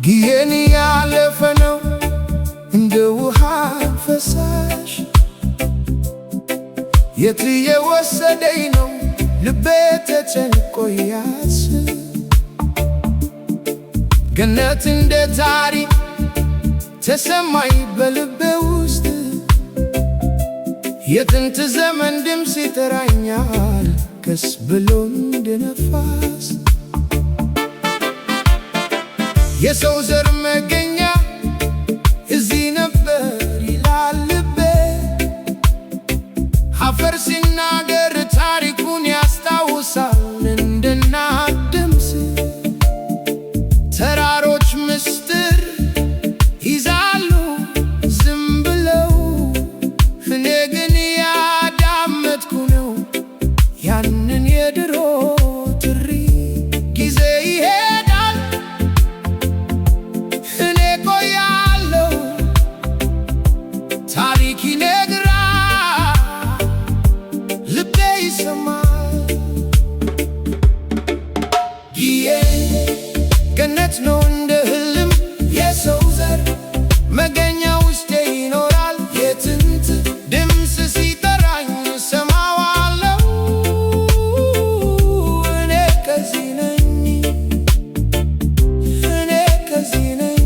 ጊዜን ያለፈ ነው እንደ ውሃ ፈሳሽ የት የወሰደኝ ነው ልቤ ተጨንቆ ያስብ ገነት እንደ ታሪክ ተሰማኝ በልቤ ውስጥ የጥንት ዘመን ድምፅ ይጠራኛል ቀስ ብሎ እንደ ነፋስ የሰው ዘር መገኛ እዚህ ነበር ይላል ልቤ አፈር ሲናገር ታሪኩን ያስታውሳል እንደ እናት ድምፅ ተራሮች ምስጢር ይዛሉ ዝም ብለው እኔ ግን ያዳመጥኩ ነው ያንን የድሮ ጥሪ ጊዜ ይሄዳል እኔ ቆያለሁ ታሪክ ይነግራል ልቤ ይሰማል ጊዜ ገነት ነው እንደ ህልም የሰው ዘር መገኛ ውስጤ ይኖራል የጥንት ድምፅ ሲጠራኝ እሰማዋለሁ እኔ ከዚህ ነኝ እኔ ከዚህ ነኝ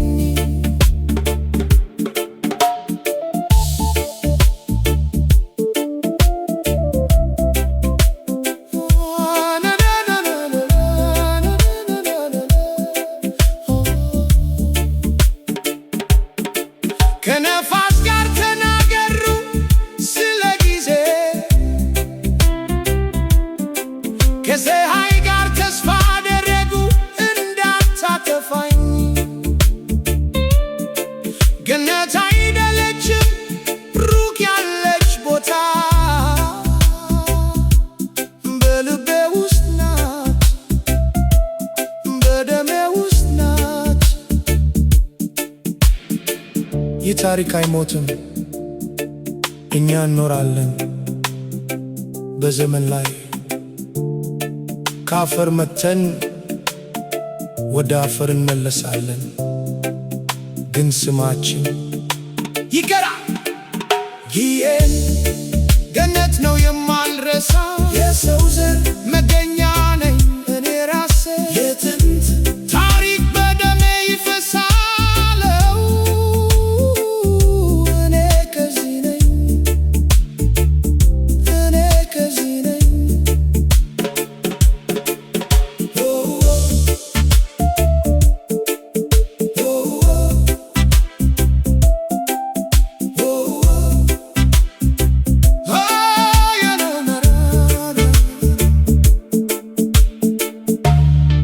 ከነፋስ ጋር ተናገሩ ስለ ጊዜ ከፀሐይ ጋር ተስፋ አደረጉ እንዳታጠፋኝ ገነት አይደለችም ሩቅ ያለች ቦታ በልቤ ውስጥ ናት በደሜ ውስጥ ናት ይህ ታሪክ አይሞትም እኛ እንኖራለን በዘመን ላይ ከአፈር መጥተን ወደ አፈር እንመለሳለን ግን ስማችን ይቀራል ጊዜን ገነት ነው የማልረሳ የሰው